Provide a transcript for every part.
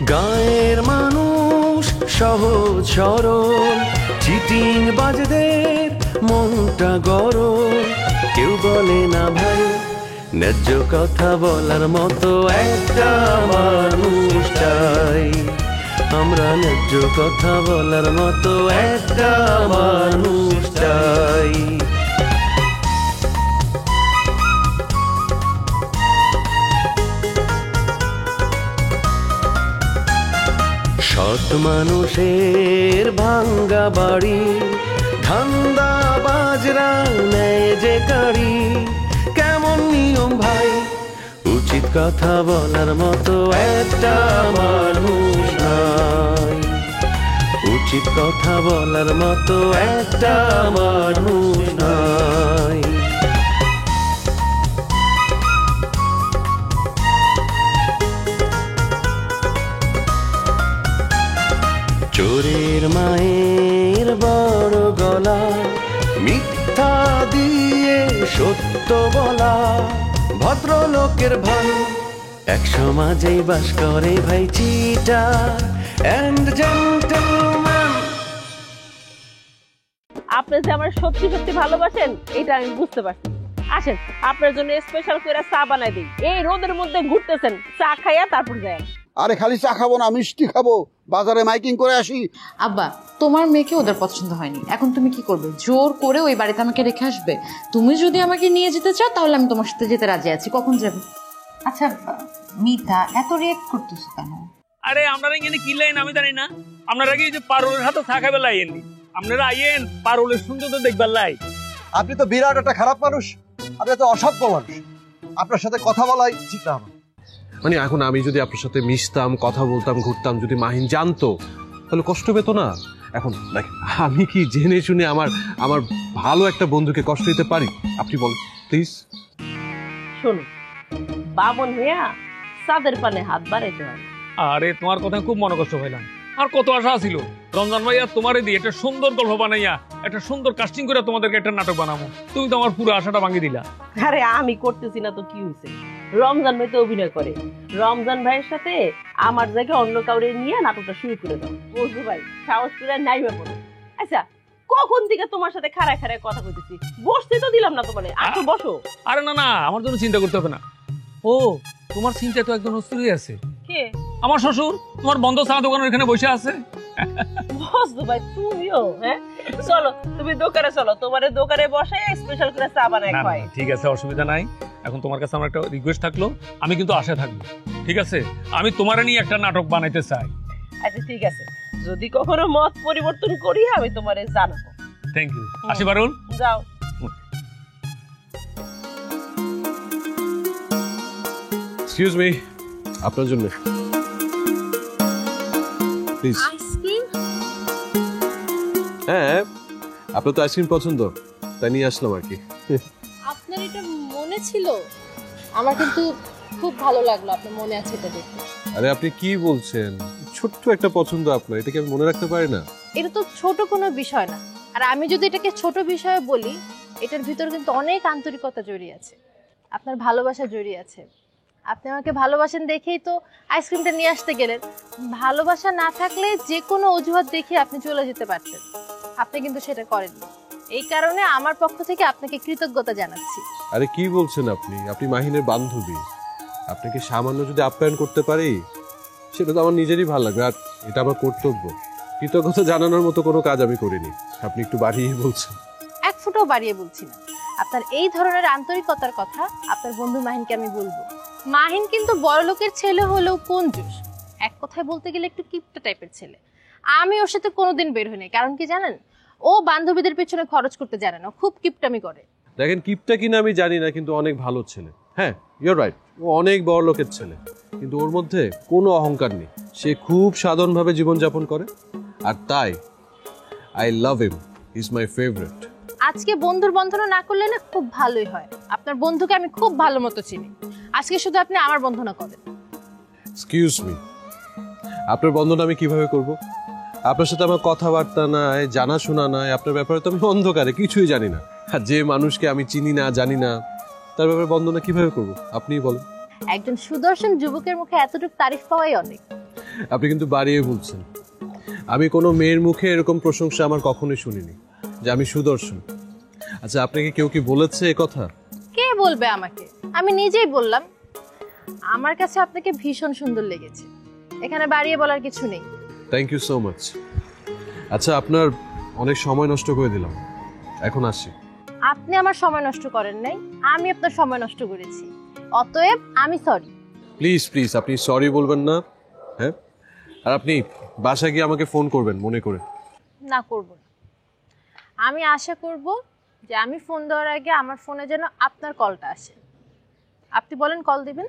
গায়ের মানুষ সহজ সরল, চিটিং বাজদের মনটা গরম। কেউ বলে না ভাই ন্যায্য কথা বলার মতো একটা মানুষ চাই। আমরা ন্যায্য কথা বলার মতো একটা মানুষ চাই। সৎ মানুষের ভাঙ্গা বাড়ি, ধান্দা বাজরা নেয় যে কারি। কেমন নিয়ম ভাই, উচিত কথা বলার মতো একটা মানুষ নাই। উচিত কথা বলার মতো একটা মানুষ নাই। চোরের মায়ের বড় গলা, মিথ্যা দিয়ে সত্য বলা। ভদ্রলোকের ভাই এক সমাজেই বাস করে ভাই চিটার এন্ড জেন্টলম্যান। আপনি যে আমার সত্যি সত্যি ভালোবাসেন এটা আমি বুঝতে পারছি। আসেন আপনার জন্য স্পেশাল করে চা বানাই দিই। এই রোদের মধ্যে ঘুরতেছেন, চা খাইয়া তারপর যান। আরে খালি চা খাবো না, মিষ্টি খাবো, বাজারে মাইকিং করে আসি। আব্বা, তোমার মেয়েকে ওদের পছন্দ হয়নি, এখন তুমি কি করবে? জোর করে ওই বাড়িতে আমাকে রেখে আসবে? তুমি যদি আমাকে নিয়ে যেতে চাও তাহলে আমি তোমার সাথে যেতে রাজি আছি। কখন যাবে? আচ্ছা মিতা, এত রিয়েক্ট করতেছো কেন? আরে আপনারা এখানে কি লাইন আমি জানি না। আপনারা কি যে পারুলের হাতে চা খাইবার লাইননি? আপনারা আইয়েন পারুলের সুন্দর দেখবার লাই। আপনি তো বিরাট একটা খারাপ মানুষ, আপনি তো অসভ্য মানুষ। আপনার সাথে কথা বলাই ঠিক না। মানে এখন আমি যদি আপনার সাথে মিশতাম, কথা বলতাম, ঘুরতাম, যদি মাহিন জানতো তাহলে কষ্ট পেত না? এখন দেখেন আমি কি জেনে শুনে আমার ভালো একটা বন্ধুকে কষ্ট দিতে পারি? আপনি বলেন প্লিজ। শোনো, বামন মিয়া চাঁদের পানে হাত বাড়াইতে হয়। আরে তোমার কথা খুব মনে কষ্ট হইলাম। আর কত আশা ছিল রমজান ভাইয়া তোমারে দিয়ে একটা সুন্দর গল্প বানাইয়া একটা সুন্দর কাস্টিং করে তোমাদেরকে একটা নাটক বানাবো। তুমি তো আমার পুরো আশাটা ভাঙিয়ে দিলা। আরে আমি করতেছি না তো কি হয়েছে? রমজান ভাই তো অভিনয় করে। রমজান ভাইয়ের সাথে আমার জায়গায় অন্য কাউরে নিয়ে নাটকটা শুরু করে দাও। বুঝলো ভাই, সাহস করে নাইবা পড়ো। আচ্ছা কখন থেকে তোমার সাথে খাড়ায় খাড়ায় কথা কইতেছি, বসতে তো দিলাম না তোমারে। আসো বসো। আরে না না, আমার জন্য চিন্তা করতে হবে না। ও তোমার চিন্তা তো একজন অস্থির আছে। কে? আমার শ্বশুর তোমার বন্ধ চা দোকানের এখানে বসে আছে। বুঝলো ভাই, তুমিও হ্যাঁ? চলো তুমি দোকানে চলো, তোমার দোকানে বসে স্পেশাল করে চা বানাই খাই। ঠিক আছে, অসুবিধা নাই। এখন তোমার কাছে আমার একটা রিকোয়েস্ট থাকলো, আমি কিন্তু আশা থাকবো। ঠিক আছে, আমি তোমারে নিয়ে একটা নাটক বানাইতে চাই। আচ্ছা ঠিক আছে, যদি কখনো মত পরিবর্তন করি আমি তোমারে জানাবো। Thank you. আসি পারুল, যাও। এক্সকিউজ মি, আপনার জন্য প্লিজ। আইসক্রিম? হ্যাঁ, আপনার তো আইসক্রিম পছন্দ, তাই নিয়ে আসলাম আর কি। আপনার এটা মনে ছিল? আমার কিন্তু খুব ভালো লাগলো আপনার মনে আছে এটা দেখে। আরে আপনি কি বলছেন? ছোট্ট একটা পছন্দ আপনার, এটাকে আমি মনে রাখতে পারি না? এটা তো ছোট কোনো বিষয় না। আর আমি যদি এটাকে ছোট বিষয় বলি, এটার ভিতর কিন্তু অনেক আন্তরিকতা জড়িয়ে আছে, আপনার ভালোবাসা জড়িয়ে আছে। আপনি আমাকে ভালোবাসেন দেখেই তো আইসক্রিমটা নিয়ে আসতে গেলেন। ভালোবাসা না থাকলে যে কোনো অজুহাত দেখিয়ে আপনি চলে যেতে পারতেন, আপনি কিন্তু সেটা করেননি। এই কারণে আমার পক্ষ থেকে আপনাকে কৃতজ্ঞতা জানাচ্ছি। আরে কি বলছেন আপনি? আপনি মাহিনের বান্ধবী, আপনাকে সামান্য যদি আপ্যায়ন করতে পারি সেটা তো আমার নিজেরই ভালো লাগবে, আর এটা আমার কর্তব্য। কৃতজ্ঞতা জানানোর মতো কোনো কাজ আমি করিনি, আপনি একটু বাড়িয়ে বলছেন। এক ফুটাও বাড়িয়ে বলছি না। আপনার এই ধরনের আন্তরিকতার কথা আপনার বন্ধু মাহিনকে আমি বলবো। মাহিন কিন্তু বড়লোকের ছেলে হলেও কঞ্জুস, এক কথায় বলতে গেলে একটু কিপটা টাইপের ছেলে। আমি ওর সাথে কোনোদিন বের হইনি, কারণ কি জানেন? ও বান্ধবীদের পিছনে খরচ করতে জানে না, খুব কিপটামি করে। দেখেন কিপটা কিনা আমি জানি না, কিন্তু অনেক ভালো ছেলে। হ্যাঁ, ইউর রাইট, ও অনেক বড় লোকের ছেলে, কিন্তু ওর মধ্যে কোনো অহংকার নেই। সে খুব সাধারণভাবে জীবনযাপন করে, আর তাই I love him, he is my favourite. আজকে বন্ধুর বন্ধনা না করলে না খুব ভালোই হয়। আপনার বন্ধুকে আমি খুব ভালো মতো চিনি, আজকে শুধু আপনি আমার বন্ধনা করেন। এক্সকিউজ মি, আপনার বন্ধনা আমি কিভাবে করব? আপনার সাথে আমার কথাবার্তা নাই, জানাশোনা নাই, আপনার ব্যাপারে তো আমি অন্ধকারে কিছুই জানি না। আর যে মানুষকে আমি চিনি না, জানি না, তার ব্যাপারে বন্ধনা কিভাবে করব আপনিই বলেন। একজন সুদর্শন যুবকের মুখে এতটুকু তারিফ পাওয়াই অনেক। আপনি কিন্তু বাড়িয়ে বলছেন। আমি কোনো মেয়ের মুখে এরকম প্রশংসা আমার কখনোই শুনিনি যে আমি সুদর্শন। আচ্ছা, আপনাকে কেউ কি বলেছে এ কথা? কে বলবে আমাকে? আমি নিজেই বললাম আমার কাছে আপনাকে ভীষণ সুন্দর লেগেছে, এখানে বাড়িয়ে বলার কিছু নেই। Thank you so much. আচ্ছা, আপনার অনেক সময় নষ্ট করে দিলাম, এখন আসি। আপনি আমার সময় নষ্ট করেন নাই, আমি আপনার সময় নষ্ট করেছি, অতএব আমি সরি। প্লিজ প্লিজ, আপনি সরি বলবেন না। হ্যাঁ, আর আপনি বাসায় গিয়ে আমাকে ফোন করবেন মনে করে। না, করব না। আমি আশা করব যে আমি ফোন দেওয়ার আগে আমার ফোনে যেন আপনার কলটা আসে। আপনি বলেন কল দিবেন।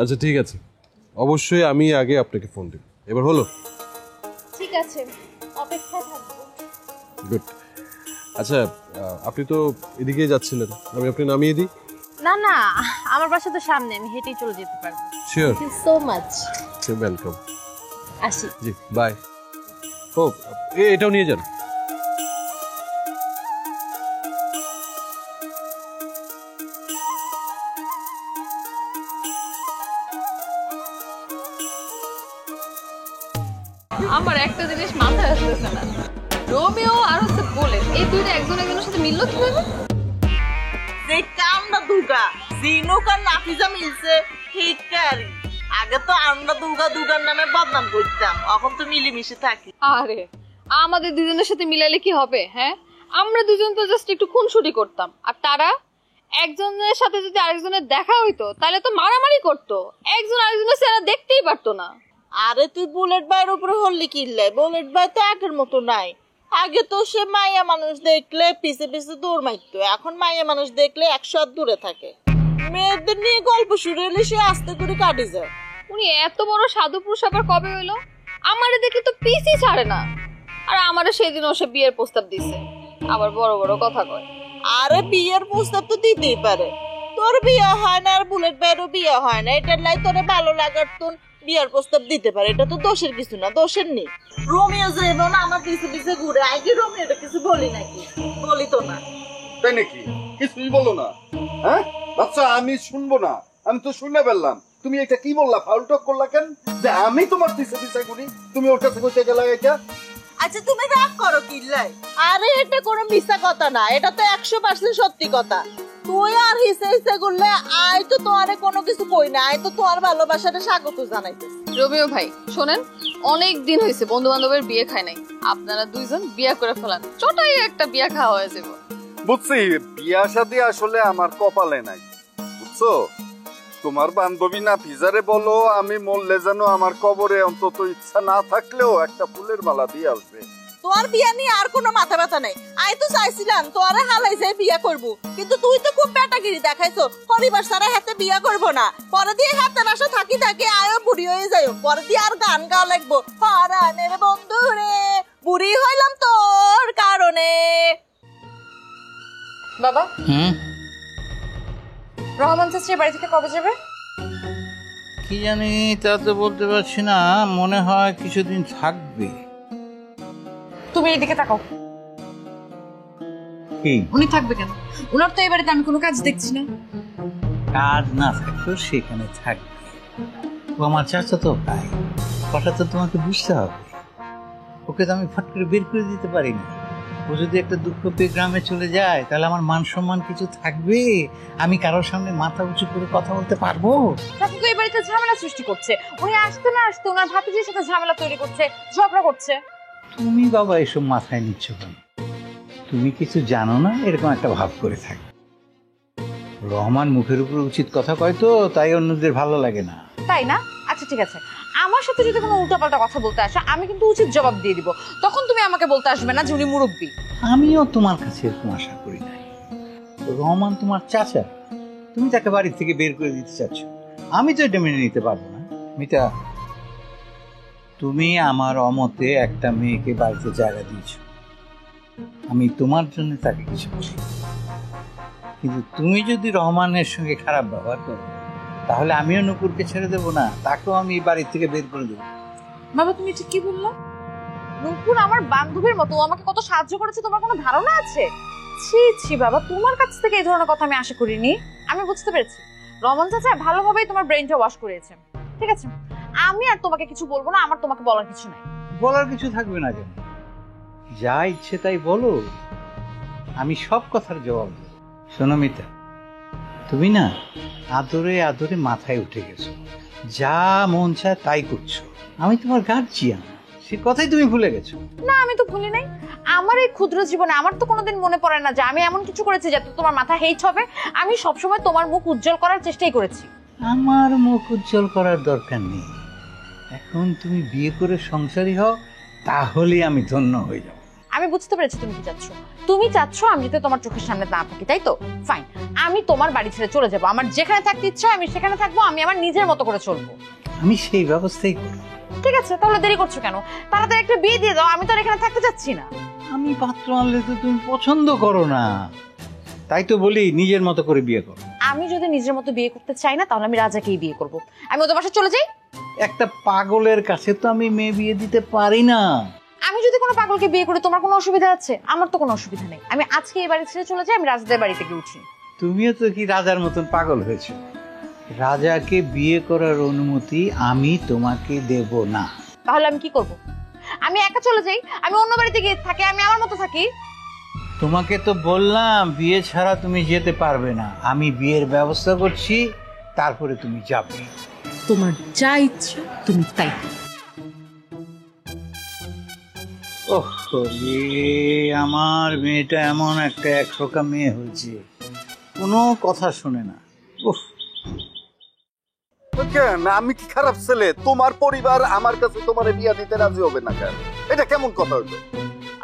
আচ্ছা ঠিক আছে, অবশ্যই আমি আগে আপনাকে ফোন দেব। এবার হলো? ঠিক আছে, অপেক্ষায় থাকবো। গুড। আচ্ছা, আপনি তো এদিকে যাচ্ছিলেন, আমি আপনি নামিয়ে দিই? না না, আমার বাসা তো সামনে, আমি হেঁটেই চলে যেতে পারবো। Sure? Thank you so much. Welcome. আসি। জি, বাই। ও, এটাও নিয়ে যান। আমার একটা জিনিস মাথায় আসতেছে না, রোমিও আর হচ্ছে বুলেট, এই দুইটা একজন একজনের সাথে মিললো কিভাবে? যে কামটা দুগা জিনুক আর নাফিজা মিলছে হিটকারি। আগে তো আমরা দুগার নামে বদনাম করতাম, এখন তো মিলেমিশে থাকি। আরে আমাদের দুজনের সাথে মিলাইলে কি হবে? হ্যাঁ, আমরা দুজন তো জাস্ট একটু খুনসুটি করতাম, আর তারা একজনের সাথে যদি আরেকজনের দেখা হইতো তাহলে তো মারামারি করতো, একজন আরেকজনের চেহারা দেখতেই পারতো না। আরে তুই বুলেট ভাইয়ের উপরে হল্লি কিনলে, বুলেট ভাই তো আগের মতো নাই। আগে তো সে মাইয়া মানুষ দেখলে পিছে পিছে দৌড় মারতো, এখন মাইয়া মানুষ দেখলে 100 হাত দূরে থাকে। মেয়েদের নিয়ে গল্প শুরু হলে সে আস্তে করে কাটি যায়। উনি এত বড় সাধু পুরুষ আবার কবে হইলো? আমারে দেখে তো পিছই ছাড়ে না, আর আমারে সেদিন সে বিয়ের প্রস্তাব দিছে, আবার বড় বড় কথা কয়। আরে বিয়ের প্রস্তাব তো দিতেই পারে, তোর বিয়ে হয় না আর বুলেট ভাইয়েরও বিয়ে হয় না, এটার লাই তোরে ভালো লাগার তোর বিয়ার প্রস্তাব দিতে পারে, এটা তো দোষের কিছু না, দোষের নেই। রোমিও যেমন আমার পিছে পিছে ঘুরে, আগে রোমিওটা কিছু বলি নাকি? বলি তো না। তাই নাকি? কিছুই বলো না? হ্যাঁ বাচ্চা, আমি শুনবো না? আমি তো শুনে ফেললাম। তুমি এটা কি বললা? ফাউল টক করলা কেন? যে আমি তোমার পিছে পিছে ঘুরি, তুমি ওর কাছে কইতে গেলা এটা? আচ্ছা তুমি রাগ করো কিল্লাই? আরে এটা কোনো মিথ্যা কথা না, এটা তো 100% সত্যি কথা। তুই আর হিসে হিসে করলে আয় তো তোমারে কোনো কিছু কই না, আয় তো তোমার ভালোবাসাটা স্বাগত জানাইতেছি। রবিও ভাই শোনেন, অনেক দিন হয়েছে বন্ধু বান্ধবের বিয়ে খায় নাই, আপনারা দুইজন বিয়ে করে ফেলান, ছোটই একটা বিয়ে খাওয়া হয়ে যাবে। বুঝছি, বিয়া শাদী আসলে আমার কপালে নাই, বুঝছো? তোমার বান্ধবী না ফিজারে বলো আমি মরলে যেন আমার কবরে অন্তত ইচ্ছা না থাকলেও একটা ফুলের মালা দিয়ে আসবে। তোমার বিয়া নিয়ে আর কোনো মাথা ব্যথা নাই। আমি তো চাইছিলাম তোরে হালাই যাই বিয়া করব, কিন্তু তুই তো খুব বেটাগিরি দেখাইছো। পরিবার সারা হাতে বিয়া করব না, পরে দিয়ে হাতে বাসা থাকি থাকি আয়ো বুড়ি হয়ে যাই, পরে দিয়ে আর গান গাওয়া লাগবো, হারানের বন্ধু রে বুড়ি হইলাম তোর কারণে। বাবা, রহমান চাচির বাড়ি থেকে কবে যাবে? কি জানি, তা তো বলতে পারছি না, মনে হয় কিছুদিন থাকবে। তুমি এদিকে তাকাও। কি? উনি থাকবে কেন? উনার তো এই বাড়িতে আমি কোনো কাজ দেখছি না। কাজ না থাকলেও সেখানে থাকবে, ও আমার চাচা তো ভাই, কথা তো তোমাকে বুঝতে হবে। ওকে তো আমি ফট করে বের করে দিতে পারি না। ও যদি একটা দুঃখ পেয়ে গ্রামে চলে যায় তাহলে আমার মান সম্মান কিছু থাকবে? আমি কারোর সামনে মাথা উঁচু করে কথা বলতে পারবো? চাচা তো এই বাড়িতে ঝামেলা সৃষ্টি করছে, উনি আসতে না আসতে ওনার ভাতিজির সাথে ঝামেলা তৈরি করছে, ঝগড়া করছে। তুমি বাবা এসব মাথায় নিচ্ছ কেন? তুমি কিছু জানো না এরকম একটা ভাব করে থাকে। রহমান মুখের উপর উচিত কথা কয় তো, তাই অন্যদের ভালো লাগে না। তাই না? আচ্ছা ঠিক আছে, আমার সাথে যদি কোনো উল্টাপাল্টা কথা বলতে আসে আমি কিন্তু উচিত জবাব দিয়ে দিব, তখন তুমি আমাকে বলতে আসবে না যে উনি মুরব্বী। আমিও তোমার কাছে এরকম আশা করি নাই। রহমান তোমার চাচা, তুমি তাকে বাড়ি থেকে বের করে দিতে চাচ্ছ, আমি তো এটা মেনে নিতে পারবো না। মিতা, তুমি আমার অমতে একটা মেয়েকে বাড়িতে জায়গা দিয়েছ, আমি তোমার জন্য তাকে কিছু বলি, কিন্তু তুমি যদি রহমানের সঙ্গে খারাপ ব্যবহার করো তাহলে আমিও নুপুরকে ছেড়ে দেবো না, তাকেও আমি বাড়ি থেকে বের করে দেবো। বাবা তুমি এটা কি বললা? নুপুর আমার বান্ধবীর মতো, ও আমাকে কত সাহায্য করেছে তোমার কোনো ধারণা আছে? ছি ছি বাবা, তোমার কাছ থেকে এই ধরনের কথা আমি আশা করিনি। আমি বুঝতে পেরেছি রহমান চাচা ভালোভাবেই তোমার ব্রেনটা ওয়াশ করেছে। ঠিক আছে, আমি আর তোমাকে কিছু বলবো না, আমার তোমাকে বলার কিছু নাই। বলার কিছু থাকবে না কেন? যা ইচ্ছে তাই বলো, আমি সব কথার জবাব দেব। শোনো মিতা, তুমি না আদরে আদরে মাথায় উঠে গেছো, যা মন চায় তাই করছো। আমি তোমার গার্জিয়ান, সে কথাই তুমি ভুলে গেছো। না, আমি তো ভুলি নাই। আমার এই ক্ষুদ্র জীবনে আমার তো কোনোদিন মনে পড়ে না যে আমি এমন কিছু করেছি যাতে তোমার মাথা হেইট হবে। আমি সবসময় তোমার মুখ উজ্জ্বল করার চেষ্টাই করেছি। আমার মুখ উজ্জ্বল করার দরকার নেই। এখন তুমি বিয়ে করে সংসারী হও, তাহলেই আমি ধন্য হয়ে যাব। আমি বুঝতে পেরেছি তুমি কি চাচ্ছ। তুমি চাচ্ছ আমি যাতে তোমার চোখের সামনে না থাকি, তাই তো? ফাইন, আমি তোমার বাড়ি ছেড়ে চলে যাব। আমার যেখানে থাকতে ইচ্ছা আমি সেখানে থাকবো, আমি আমার নিজের মতো করে চলবো। আমি সেই ব্যবস্থাই করব। ঠিক আছে, তাহলে দেরি করছো কেন? তাড়াতাড়ি একটা বিয়ে দিয়ে দাও, আমি তো আর এখানে থাকতে চাচ্ছি না। আমি পাত্র আনলে তো তুমি পছন্দ করো না, তাই তো বলি নিজের মতো করে বিয়ে করো। আমি যদি নিজের মতো বিয়ে করতে চাই না, তাহলে আমি রাজাকেই বিয়ে করব। আমি ওদের বাসায় চলে যাই। একটা পাগলের কাছে তো আমি মেয়ে বিয়ে দিতে পারি না। আমি যদি কোনো পাগলকে বিয়ে করি তোমার কোনো অসুবিধা আছে? আমার তো কোনো অসুবিধা নেই। আমি আজকে এই বাড়ি ছেড়ে চলে যাই, আমি রাজাদের বাড়ি থেকে উঠি। তুমিও তো কি রাজার মতন পাগল হয়েছো? রাজাকে বিয়ে করার অনুমতি আমি তোমাকে দেব না। তাহলে আমি কি করব? আমি একা চলে যাই, আমি অন্য বাড়িতে গিয়ে থাকি, আমি আমার মতো থাকি। তোমাকে তো বললাম বিয়ে ছাড়া তুমি যেতে পারবে না। আমি বিয়ের ব্যবস্থা করছি, তারপরে তুমি যাবে। তোমার যা ইচ্ছা তুমি তাই করো। ওহ রে, আমার মেয়েটা এমন একটা একরোকা মেয়ে হয়েছে, কোনো কথা শোনে না। উফ, কেন আমি কি খারাপ ছেলে? তোমার পরিবার আমার কাছে তোমার বিয়া দিতে রাজি হবে না কেন? এটা কেমন কথা হইলো?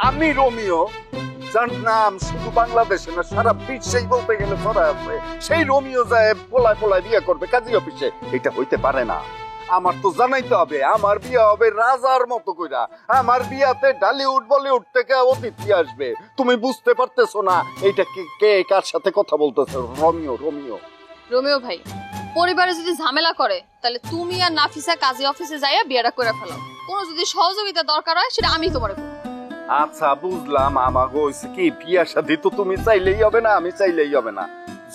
আমি রোমিও, যার নাম শুধু বাংলাদেশে না সারা বিশ্বেই বলতে গেলে ছড়া আছে, সেই রোমিও যায় পোলায় পোলায় বিয়ে করবে কাজী অফিসে? এটা হইতে পারে না। আমার তো জানাইতে হবে আমার বিয়ে হবে রাজার মতো কইরা। আমার বিয়াতে ঢালিউড বলিউড থেকে অতিথি আসবে। তুমি বুঝতে পারতেছো না এইটা কে কার সাথে কথা বলতেছে? রোমিও রোমিও রোমিও ভাই, পরিবারে যদি ঝামেলা করে তাহলে তুমি আর নাফিসা কাজী অফিসে যাইয়া বিয়েটা করে ফেলাও। কোনো যদি সহযোগিতা দরকার হয় সেটা আমি তোমার করব। আচ্ছা বুঝলাম, আমাগো হইছে কি বিয়া শাদী তো তুমি চাইলেই হবে না, আমি চাইলেই হবে না।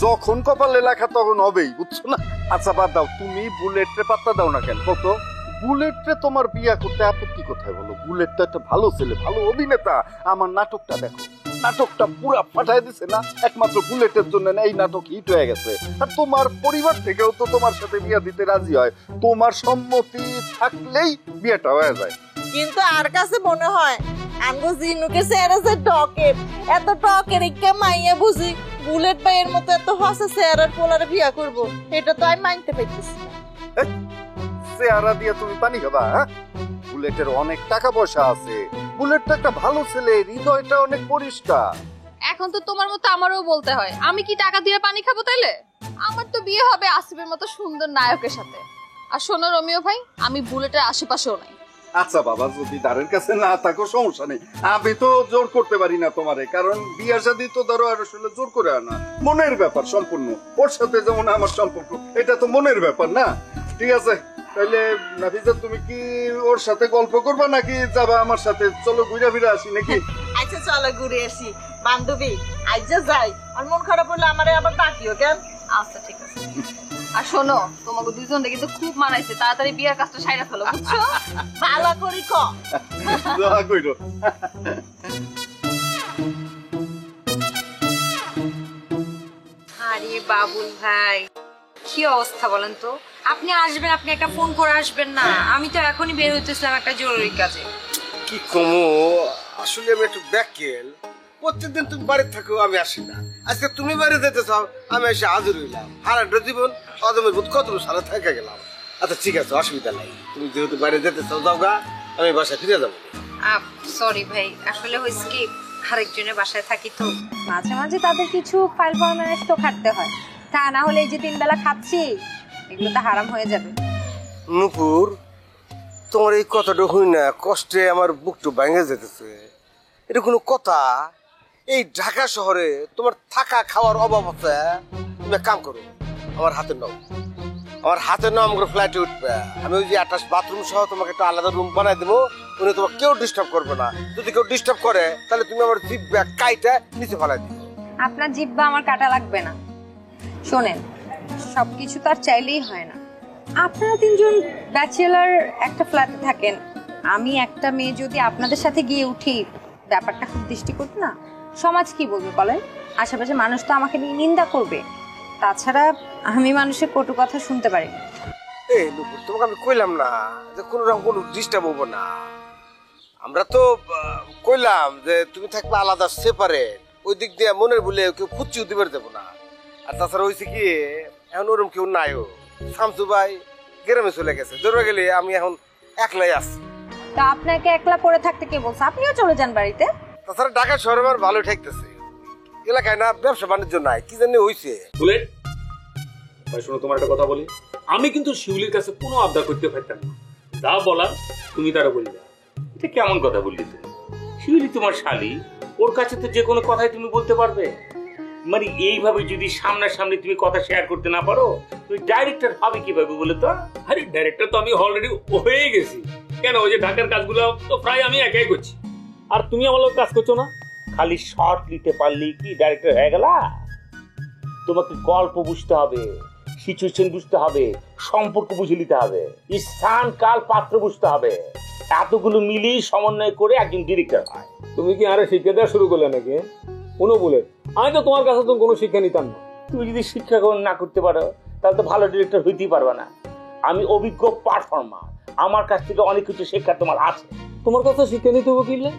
যখন কপালে লেখা তখন হবেই, বুঝছো না? আচ্ছা বাদ দাও, তুমি বুলেটরে পাত্তা দাও না কেন? কত বুলেটরে তোমার বিয়া করতে আপত্তি কোথায় বলো? বুলেট তো একটা ভালো ছেলে, ভালো অভিনেতা। আমার নাটকটা দেখো, নাটকটা পুরা ফাটাই দিছে না? একমাত্র বুলেটের জন্য না এই নাটক হিট হয়ে গেছে। আর তোমার পরিবার থেকেও তো তোমার সাথে বিয়া দিতে রাজি হয়। তোমার সম্মতি থাকলেই বিয়েটা হয়ে যায়। কিন্তু আর কাছে মনে হয় আমগো জিনুকে সেরা যে টকে এত টকের একটা মাইয়া বুঝি বুলেট ভাইয়ের মতো এত হসে সেরার পোলারে বিয়া করব, এটা তো আমি মানতে পারতেছি না। চেহারা দিয়ে তুমি পানি খাবা? বুলেটের অনেক টাকা পয়সা আছে, বুলেট তো একটা ভালো ছেলে, হৃদয়টা অনেক পরিষ্কার। এখন তো তোমার মতো আমারও বলতে হয়, আমি কি টাকা দিয়ে পানি খাবো তাইলে? আমার তো বিয়ে হবে আসিফের মতো সুন্দর নায়কের সাথে। আর শোনো রোমিও ভাই, আমি বুলেটের আশেপাশেও নাই। আচ্ছা বাবা, যদি দ্বারের কাছে না থাকো সমস্যা নেই, আমি তো জোর করতে পারি না তোমারে, কারণ বিয়ে শাদী তো ধরো আর আসলে জোর করে আনা মনের ব্যাপার সম্পূর্ণ। ওর সাথে যেমন আমার সম্পর্ক, এটা তো মনের ব্যাপার না? ঠিক আছে, তাহলে নাফিজা তুমি কি ওর সাথে গল্প করবা নাকি যাবা আমার সাথে? চলো ঘুরে ফিরে আসি নাকি? আচ্ছা চলো ঘুরে আসি বান্ধবী, আইজা যাই। আর মন খারাপ হলে আমারে আবার ডাকিও কেন? আচ্ছা ঠিক আছে। আর শোনো, তোমাকে দুজনকে কিন্তু খুব মানাইছে, তাড়াতাড়ি বিয়ের কাজটা সাইরা ফেলো, বুঝছো? ভালো করি ক দোয়া কইরো। আরে বাবুল ভাই, কি অবস্থা বলেন তো? আপনি আসবেন, আপনি একটা ফোন করে আসবেন না? আমি তো এখনই বের হইতেছিলাম একটা জরুরি কাজে। কি কমো, আসলে আমি একটু ব্যাকেল। প্রত্যেকদিন তুমি বাড়িতে থাকো, আমি আসি না। আজকে তুমি বাড়ি যেতে চাও, আমি এসে হাজির হইলাম। হারাটা জীবন অদমের বোধ কত সারা থেকে গেলাম। আচ্ছা ঠিক আছে, অসুবিধা নাই। তুমি যেহেতু বাড়ি যেতে চাও যাও গা, আমি বাসায় ফিরে যাবো। সরি ভাই, আসলে হয়েছে কি আরেকজনের বাসায় থাকি তো মাঝে মাঝে তাদের কিছু ফাইল ফরম্যাট তো খাটতে হয়। তা না হলে এই যে 3 বেলা খাচ্ছি এগুলো তো হারাম হয়ে যাবে। নুপুর, তোমার এই কথাটা হই না, কষ্টে আমার বুকটা ভেঙে যেতেছে। এটা কোনো কথা? এই ঢাকা শহরে তোমার থাকা খাওয়ার অভাব আছে। তুমি এক কাম করো, আমার হাতে নাও, আমার হাতে নাও, আমাকে ফ্লাইটে উঠবে। আমি ওই যে অ্যাটাচ বাথরুম সহ তোমাকে একটা আলাদা রুম বানাই দেবো। উনি তোমাকে কেউ ডিস্টার্ব করবে না। যদি কেউ ডিস্টার্ব করে তাহলে তুমি আমার জিভ ব্যাগ কাইটা নিচে ফেলাই দিও। আপনার জিব্বা আমার কাটা লাগবে না। শোনেন, সবকিছু তো আর চাইলেই হয় না। আপনারা তিনজন ব্যাচেলার একটা ফ্ল্যাটে থাকেন, আমি একটা মেয়ে যদি আপনাদের সাথে গিয়ে উঠি, ব্যাপারটা খুব দৃষ্টিকটু না? সমাজ কি বলবে বলেন? আশেপাশে মানুষ তো আমাকে নিয়ে নিন্দা করবে। তাছাড়া আমি মানুষের কটু কথা শুনতে পারি না। এই নুপুর, তোমাকে আমি কইলাম না যে কোনো রকম কোনো ডিস্টার্ব হবো না। আমরা তো কইলাম যে তুমি থাকবে আলাদা সেপারেট, ওই দিক দিয়ে মনের বলে কেউ ফুচিও দিবার দেবো না। আর তাছাড়া হয়েছে কি, এখন ওরম কেউ নাইও, শামসু ভাই গ্রামে চলে গেছে, দৌড়ে গেলে আমি এখন একলাই আছি। তা আপনাকে একলা পড়ে থাকতে কে বলছে? আপনিও চলে যান বাড়িতে। তাছাড়া ঢাকা শহরে আমার ভালো ঠেকতেছে, এলাকায় না ব্যবসা বাণিজ্য নাই, কি জানি হয়েছে। বুলেট ভাই শোনো, তোমার একটা কথা বলি, আমি কিন্তু শিউলির কাছে কোনো আবদার করতে পারতাম না, যা বলার তুমি তারা বলবে। এটা কেমন কথা বললি তুমি? শিউলি তোমার শালি, ওর কাছে তো যে কোনো কথাই তুমি বলতে পারবে। মানে এইভাবে যদি সামনাসামনি তুমি কথা শেয়ার করতে না পারো, তুমি ডাইরেক্টর হবে কিভাবে বলে তো? আরে ডাইরেক্টর তো আমি অলরেডি হয়ে গেছি। কেন, ওই যে ঢাকার কাজগুলো তো প্রায় আমি একাই করছি, আর তুমি আমার লোক কাজ করছো না। খালি শর্ট নিতে পারলেই কি ডাইরেক্টর হয়ে গেলা? তোমাকে গল্প বুঝতে হবে, সিচুয়েশন বুঝতে হবে, সম্পর্ক বুঝে নিতে হবে, স্থান কাল পাত্র বুঝতে হবে। এতগুলো মিলিয়ে সমন্বয় করে একজন ডিরেক্টর হয়। তুমি কি আরে শিক্ষা দেওয়া শুরু করলে নাকি? কোনো বলে আমি তো তোমার কাছে তো কোনো শিক্ষা নিতাম না। তুমি যদি শিক্ষা গ্রহণ না করতে পারো তাহলে তো ভালো ডিরেক্টর হইতেই পারবে না। আমি অভিজ্ঞ পারফর্মার, আমার কাছ থেকে অনেক কিছু শিক্ষা তোমার আছে। তোমার কাছে শিক্ষা নিতে হবে কিনলে?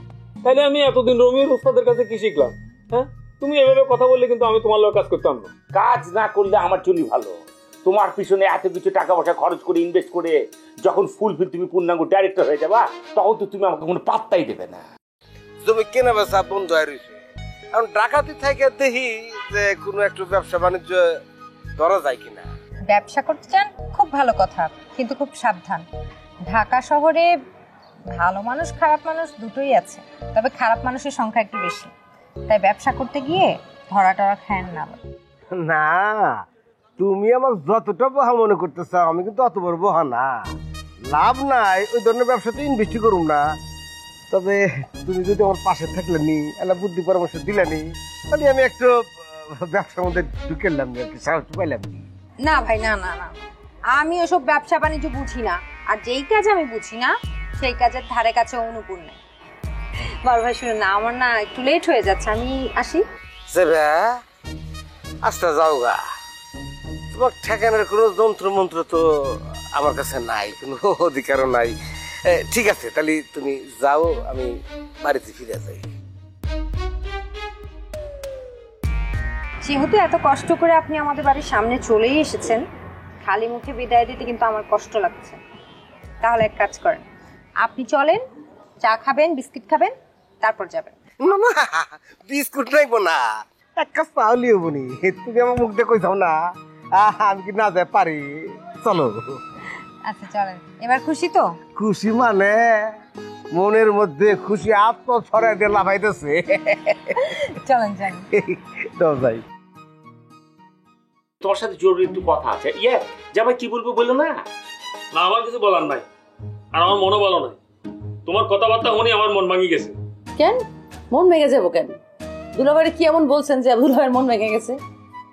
তাহলে আমি এতদিন রমির উস্তাদের কাছে কি শিখলাম? হ্যাঁ, তুমি এভাবে কথা বললে কিন্তু আমি তোমার লোক কাজ করতাম না। কাজ না করলে আমার জন্য ভালো। তোমার পিছনে এত কিছু টাকা পয়সা খরচ করে ইনভেস্ট করে যখন ফুলফিল তুমি পূর্ণাঙ্গ ডাইরেক্টর হয়ে যাবা, তখন তো তুমি আমাকে কোনো পাত্তাই দেবে না। তুমি কেনা বেচা বন্ধ হয়ে রয়েছে, এখন ডাকাতি থেকে দেখি যে কোনো একটু ব্যবসা বাণিজ্য ধরা যায় কিনা। ব্যবসা করতে চান, খুব ভালো কথা, কিন্তু খুব সাবধান। ঢাকা শহরে ভালো মানুষ খারাপ মানুষ দুটোই আছে, তবে খারাপ মানুষের সংখ্যা একটু বেশি। তাই ব্যবসা করতে গিয়ে ধরা টরা খায়েন না। না, তুমি আমার যতটা বহা মনে করতেছ, আমি কিন্তু অত বড় বহা না। লাভ নাই ওই ধরনের ব্যবসাতে ইনভেস্ট করুম না। তবে তুমি যদি আমার পাশে থাকলে নি, একটা বুদ্ধি পরামর্শ দিলে নি, তাহলে আমি একটু ব্যবসার মধ্যে ঢুকেলাম, একটু সাহস পাইলাম। না ভাই, না না না, আমি ওসব ব্যবসা বাণিজ্য বুঝি না। আর যেই কাজ আমি বুঝি না সেই কাজের ধারে কাছে অনুকূল নেই। বড় ভাই শুনে না, আমার না একটু লেট হয়ে যাচ্ছে, আমি আসি। আস্তে যাও গা, তোমার ঠেকানোর কোনো যন্ত্র মন্ত্র তো আমার কাছে নাই, কোনো অধিকারও নাই। ঠিক আছে, তাহলে তুমি যাও, আমি বাড়িতে ফিরে যাই। যেহেতু এত কষ্ট করে আপনি আমাদের বাড়ির সামনে চলেই এসেছেন, খালি মুখে বিদায় দিতে কিন্তু আমার কষ্ট লাগছে। তাহলে এক কাজ করেন, আপনি চলেন, চা খাবেন, বিস্কিট খাবেন, তারপর যাবেন। না না, বিস্কুট নাইবো না, এক কাজ পাওয়ালি হবো নি। তুমি আমার মুখ দিয়ে কইছাও না, আমি কি না যাই পারি? চলো। আচ্ছা চলেন, এবার খুশি তো? খুশি মানে মনের মধ্যে খুশি আত্ম ছড়াই দিয়ে লাফাইতেছে। চলেন যাই। যাই। তোমার সাথে জরুরি একটু কথা আছে। ইয়ে জামাই কি বলবো বললো না? না, আমার কিছু বলার নাই, আর আমার মনও ভালো নাই। তোমার কথাবার্তা শুনে আমার মন ভাঙি গেছে। কেন মন ভেঙে যাবো কেন? দুলাভাইরে কি এমন বলছেন যে দুলাভাইয়ের মন ভেঙে গেছে?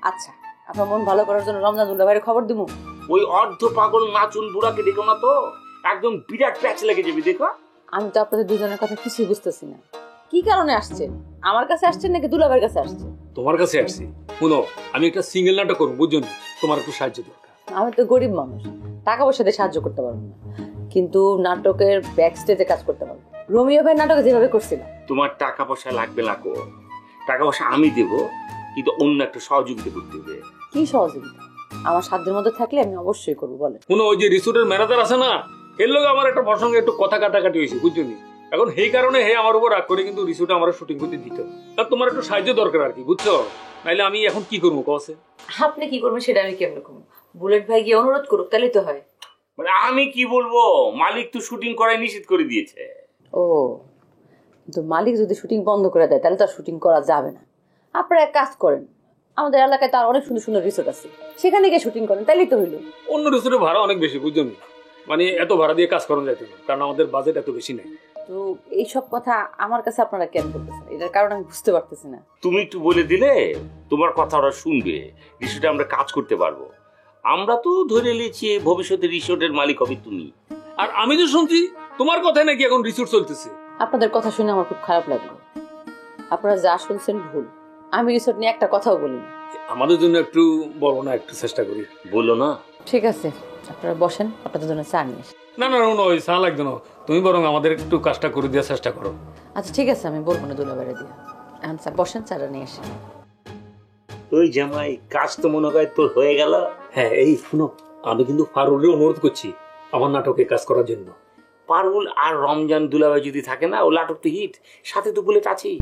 আচ্ছা, আপনার মন ভালো করার জন্য রমজান দুলাভাইয়ের খবর দিব। ওই অর্ধ পাগল নাচুন বুড়াকে দেখো না তো, একদম বিরাট প্যাচ লেগে যাবে। দেখো, আমি তো আপনাদের দুজনের কথা কিছুই বুঝতেছি না। কি কারণে আসছেন? আমার কাছে আসছেন নাকি দুলাভাইয়ের কাছে আসছেন? তোমার কাছে আসছি। শুনো, আমি একটা সিঙ্গেল নাটক করবো, বুঝছো? তোমার একটু সাহায্য দরকার। আমি তো গরিব মানুষ, টাকা পয়সা দিয়ে সাহায্য করতে পারবো না, কিন্তু নাটকের ব্যাক স্টেজে কাজ করতে পারবো। রোমিও ভাই নাটকে যেভাবে করছিলাম। তোমার টাকা পয়সা লাগবে না কো, টাকা পয়সা আমি দেবো, কিন্তু অন্য একটা সহযোগিতা করতে হবে। কি সহযোগিতা? আমার সাধ্যের মধ্যে থাকলে আমি অবশ্যই করবো, বলেন। শুনো, ওই যে রিসোর্টের ম্যানেজার আছে না, এর লোক আমার একটা প্রসঙ্গে একটু কথা কাটাকাটি হয়েছে, বুঝছো নি? এখন সেই কারণে হে আমার উপর রাগ করে কিন্তু রিসোর্টে আমার শুটিং করতে দিত। আর তোমার একটু সাহায্য দরকার আর কি, বুঝছো? নাইলে আমি এখন কি করবো কসে? আপনি কি করবেন সেটা আমি কেমন করবো? বুলেট ভাই গিয়ে অনুরোধ করুক, তাহলেই তো হয়। মানে আমি কি বলবো, মালিক তো শুটিং করাই নিষেধ করে দিয়েছে। ও, কিন্তু মালিক যদি শুটিং বন্ধ করে দেয় তাহলে তো আর শুটিং করা যাবে না। আপনারা এক কাজ করেন, আমাদের এলাকায় তার অনেক সুন্দর সুন্দর রিসোর্ট আছে, সেখানে গিয়ে শুটিং করেন, তাইলেই তো হইলো। অন্য রিসোর্টে ভাড়া অনেক বেশি, বুঝছো নি? মানে এত ভাড়া দিয়ে কাজ করানো যাইতো না, কারণ আমাদের বাজেট এত বেশি নেই। তো এইসব কথা আমার কাছে আপনারা কেন বলতেছেন? এটার কারণ আমি বুঝতে পারতেছি না। তুমি একটু বলে দিলে তোমার কথা ওরা শুনবে, রিসোর্টে আমরা কাজ করতে পারবো। আমরা তো ধরে নিয়েছি ভবিষ্যতে রিসোর্টের মালিক হবে তুমি। আর আমি তো শুনছি তোমার কথাই নাকি এখন রিসোর্ট চলতেছে। আপনাদের কথা শুনে আমার খুব খারাপ লাগলো। আপনারা যা শুনছেন ভুল। আমি রিসোর্ট নিয়ে একটা কথাও বলিনি। আমাদের জন্য একটু বলো না, একটু চেষ্টা করি। বলো না। ঠিক আছে, আপনারা বসেন, আপনাদের জন্য চা নিয়ে আসি। না না না, ওই চা লাগবে না, তুমি বরং আমাদের একটু কাজটা করে দেওয়ার চেষ্টা করো। আচ্ছা ঠিক আছে, আমি বলবো না দুলাবারে দিয়ে। আচ্ছা বসেন, চাটা নিয়ে আসি। ওই জামাই, কাজ তো মনে হয় তোর হয়ে গেল। হ্যাঁ, এই শুনো, আমি কিন্তু ফারুলের অনুরোধ করছি আমার নাটকে কাজ করার জন্য। পারুল আর রমজান দুলাভাই যদি থাকে না, ও নাটক তো হিট, সাথে তো বুলেট আছেই।